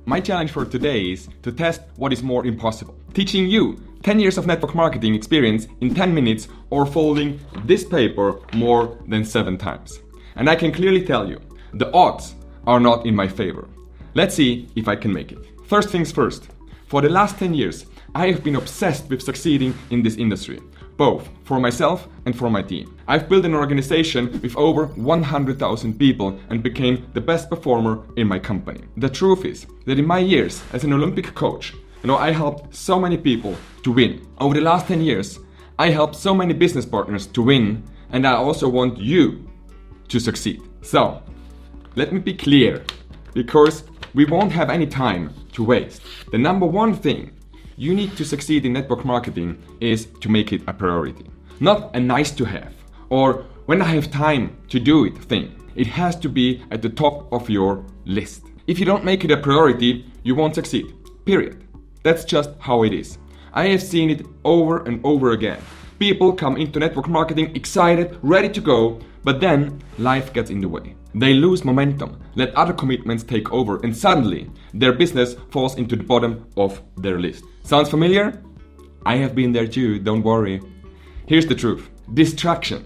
My challenge for today is to test what is more impossible. Teaching you 10 years of network marketing experience in 10 minutes or folding this paper more than 7 times. And I can clearly tell you, the odds are not in my favor. Let's see if I can make it. First things first. For the last 10 years, I have been obsessed with succeeding in this industry, both for myself and for my team. I've built an organization with over 100,000 people and became the best performer in my company. The truth is that in my years as an Olympic coach, I helped so many people to win. Over the last 10 years, I helped so many business partners to win, and I also want you to succeed. So, let me be clear, because we won't have any time to waste. The number one thing you need to succeed in network marketing is to make it a priority. Not a nice to have or when I have time to do it thing. It has to be at the top of your list. If you don't make it a priority, you won't succeed. Period. That's just how it is. I have seen it over and over again. People come into network marketing excited, ready to go, but then life gets in the way. They lose momentum, let other commitments take over, and suddenly their business falls into the bottom of their list. Sounds familiar? I have been there too, don't worry. Here's the truth. Distraction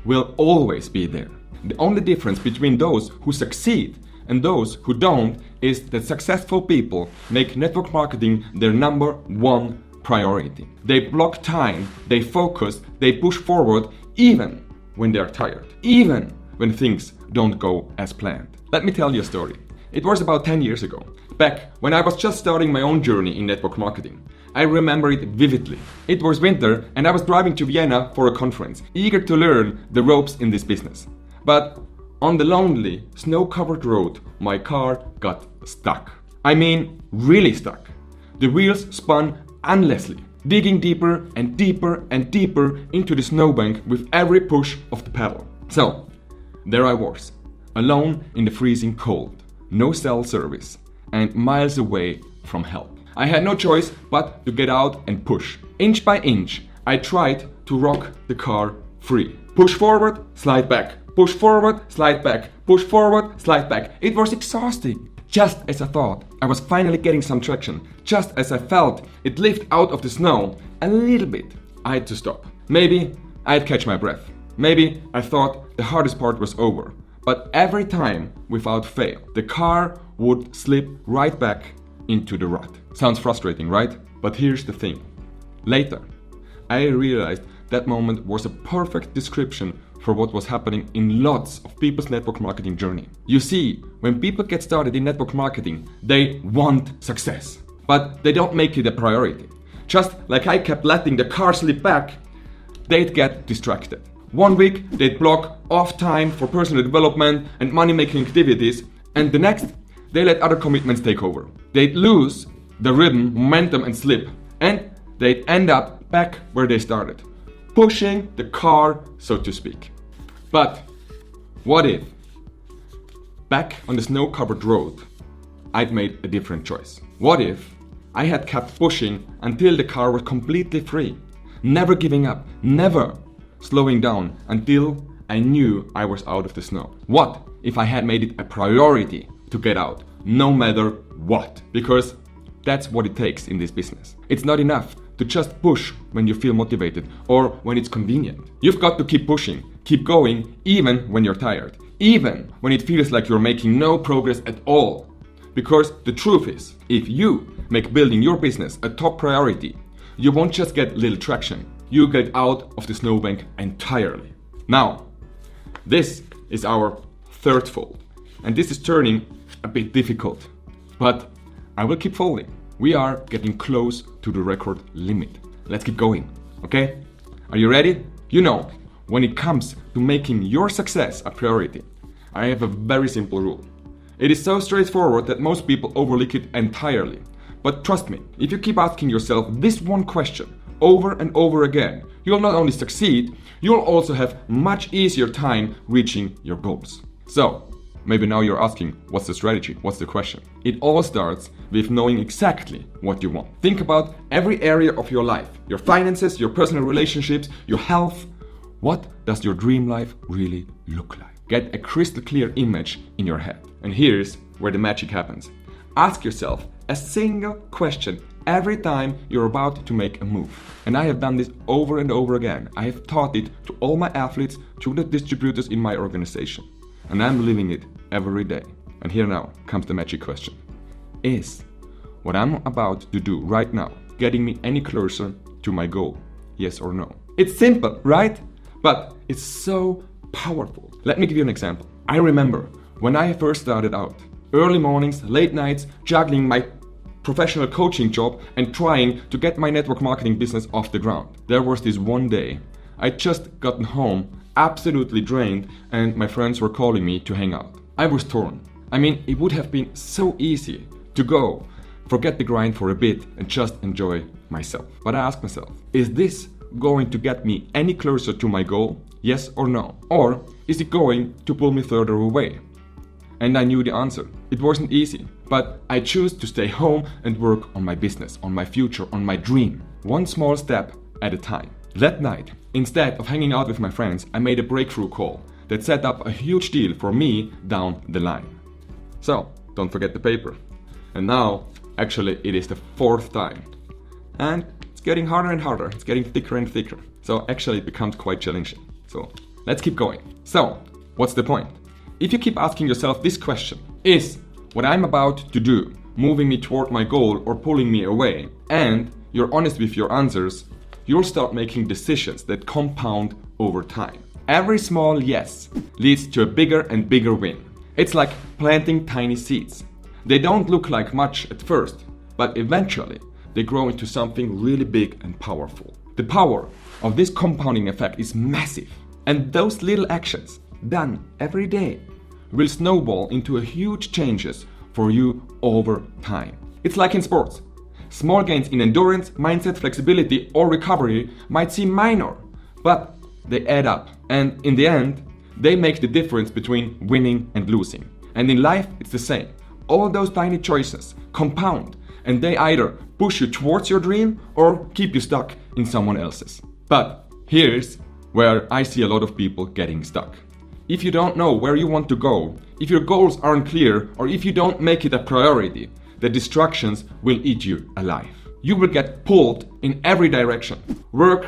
will always be there. The only difference between those who succeed and those who don't is that successful people make network marketing their number one priority. They block time, they focus, they push forward even when they're tired, even when things don't go as planned. Let me tell you a story. It was about 10 years ago, back when I was just starting my own journey in network marketing. I remember it vividly. It was winter and I was driving to Vienna for a conference, eager to learn the ropes in this business. But on the lonely, snow-covered road, my car got stuck. I mean, really stuck. The wheels spun endlessly, digging deeper and deeper and deeper into the snowbank with every push of the pedal. So, there I was, alone in the freezing cold, no cell service, and miles away from help. I had no choice but to get out and push. Inch by inch, I tried to rock the car free. Push forward, slide back. Push forward, slide back. Push forward, slide back. It was exhausting. Just as I thought I was finally getting some traction, just as I felt it lift out of the snow a little bit, I had to stop. Maybe I'd catch my breath. Maybe I thought the hardest part was over. But every time, without fail, the car would slip right back into the rut. Sounds frustrating, right? But here's the thing. Later, I realized that moment was a perfect description for what was happening in lots of people's network marketing journey. You see, when people get started in network marketing, they want success, but they don't make it a priority. Just like I kept letting the car slip back, they'd get distracted. One week, they'd block off time for personal development and money-making activities, and the next, they let other commitments take over. They'd lose the rhythm, momentum, and slip, and they'd end up back where they started, pushing the car, so to speak. But what if, back on the snow-covered road, I'd made a different choice? What if I had kept pushing until the car was completely free, never giving up, never slowing down until I knew I was out of the snow? What if I had made it a priority to get out, no matter what? Because that's what it takes in this business. It's not enough to just push when you feel motivated or when it's convenient. You've got to keep pushing, keep going, even when you're tired, even when it feels like you're making no progress at all. Because the truth is, if you make building your business a top priority, you won't just get little traction, you get out of the snowbank entirely. Now, this is our third fold, and this is turning a bit difficult, but I will keep folding. We are getting close to the record limit. Let's keep going, okay? Are you ready? You know, when it comes to making your success a priority, I have a very simple rule. It is so straightforward that most people overlook it entirely. But trust me, if you keep asking yourself this one question over and over again, you'll not only succeed, you'll also have much easier time reaching your goals. So, maybe now you're asking, what's the strategy? What's the question? It all starts with knowing exactly what you want. Think about every area of your life, your finances, your personal relationships, your health. What does your dream life really look like? Get a crystal clear image in your head. And here's where the magic happens. Ask yourself a single question every time you're about to make a move. And I have done this over and over again. I have taught it to all my athletes, to the distributors in my organization. And I'm living it every day. And here now comes the magic question. Is what I'm about to do right now getting me any closer to my goal? Yes or no? It's simple, right? But it's so powerful. Let me give you an example. I remember when I first started out, early mornings, late nights, juggling my professional coaching job and trying to get my network marketing business off the ground. There was this one day, I'd just gotten home, absolutely drained, and my friends were calling me to hang out. I was torn. I mean, it would have been so easy to go, forget the grind for a bit and just enjoy myself. But I asked myself, is this going to get me any closer to my goal? Yes or no? Or is it going to pull me further away? And I knew the answer. It wasn't easy, but I chose to stay home and work on my business, on my future, on my dream, one small step at a time. That night, instead of hanging out with my friends, I made a breakthrough call that set up a huge deal for me down the line. So, don't forget the paper. And now, actually, it is the 4th time. And it's getting harder and harder. It's getting thicker and thicker. So actually, it becomes quite challenging. So let's keep going. So, what's the point? If you keep asking yourself this question, is what I'm about to do moving me toward my goal or pulling me away, and you're honest with your answers, you'll start making decisions that compound over time. Every small yes leads to a bigger and bigger win. It's like planting tiny seeds. They don't look like much at first, but eventually they grow into something really big and powerful. The power of this compounding effect is massive, and those little actions done every day will snowball into a huge changes for you over time. It's like in sports. Small gains in endurance, mindset, flexibility, or recovery might seem minor, but they add up, and in the end, they make the difference between winning and losing. And in life, it's the same. All those tiny choices compound, and they either push you towards your dream or keep you stuck in someone else's. But here's where I see a lot of people getting stuck. If you don't know where you want to go, if your goals aren't clear, or if you don't make it a priority, the distractions will eat you alive. You will get pulled in every direction. Work,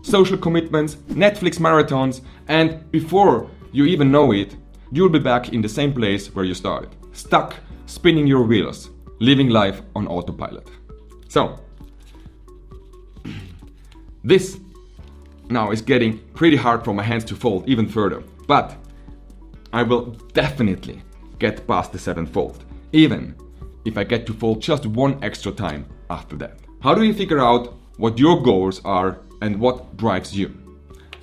social commitments, Netflix marathons, and before you even know it, you'll be back in the same place where you started. Stuck, spinning your wheels, living life on autopilot. So, this now is getting pretty hard for my hands to fold even further. But I will definitely get past the 7th fold, even if I get to fold just one extra time after that. How do you figure out what your goals are and what drives you?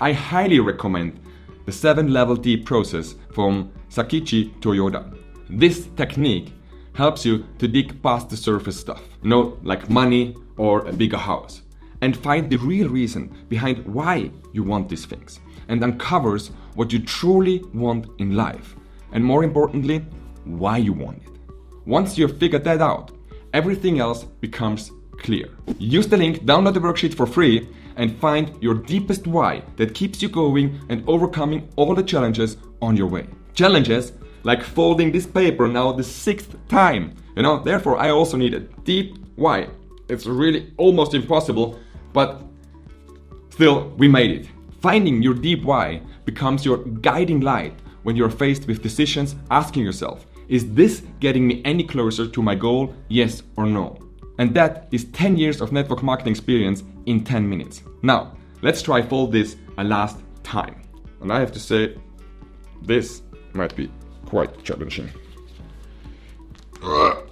I highly recommend the 7-level deep process from Sakichi Toyoda. This technique helps you to dig past the surface stuff, like money or a bigger house, and find the real reason behind why you want these things, and uncovers what you truly want in life, and more importantly, why you want it. Once you've figured that out, everything else becomes clear. Use the link, download the worksheet for free, and find your deepest why that keeps you going and overcoming all the challenges on your way. Challenges like folding this paper now the 6th time. Therefore I also need a deep why. It's really almost impossible, but still we made it. Finding your deep why becomes your guiding light when you're faced with decisions, asking yourself, is this getting me any closer to my goal, yes or no? And that is 10 years of network marketing experience in 10 minutes. Now, let's try fold this a last time. And I have to say, this might be quite challenging. I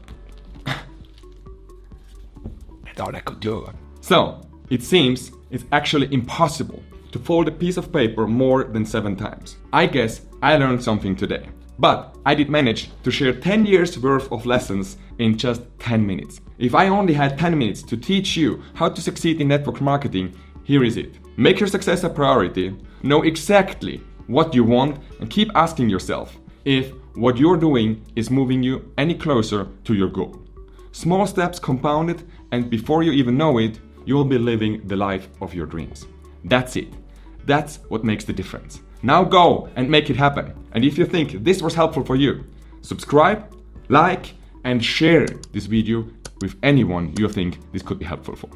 thought I could do it. So, it seems it's actually impossible to fold a piece of paper more than 7 times. I guess I learned something today. But I did manage to share 10 years worth of lessons in just 10 minutes. If I only had 10 minutes to teach you how to succeed in network marketing, here is it. Make your success a priority, know exactly what you want, and keep asking yourself if what you're doing is moving you any closer to your goal. Small steps compounded, and before you even know it, you'll be living the life of your dreams. That's it. That's what makes the difference. Now go and make it happen. And if you think this was helpful for you, subscribe, like, and share this video with anyone you think this could be helpful for.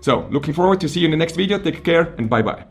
So, looking forward to see you in the next video. Take care and bye bye.